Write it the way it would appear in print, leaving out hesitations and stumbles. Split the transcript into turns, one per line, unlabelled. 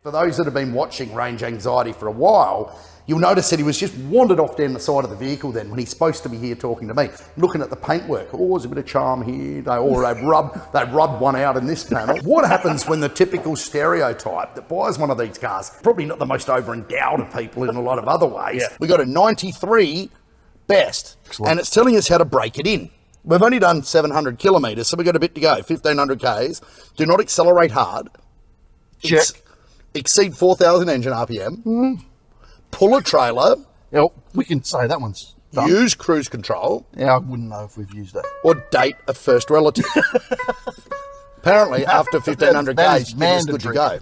For those that have been watching Range Anxiety for a while, you'll notice that he was just wandered off down the side of the vehicle then when he's supposed to be here talking to me, looking at the paintwork. Oh, there's a bit of charm here. They've rubbed one out in this panel. What happens when the typical stereotype that buys one of these cars, probably not the most over-endowed of people in a lot of other ways, we got a 93 best, and it's telling us how to break it in. We've only done 700 kilometres, so we've got a bit to go, 1,500 Ks. Do not accelerate hard.
Check.
Exceed 4,000 engine RPM. Pull a trailer.
Yep, we can say that one's done.
Use cruise control.
Yeah, I wouldn't know if we've used that.
Or date a first relative. Apparently, after 1,500
That
Ks,
is
it's good to go.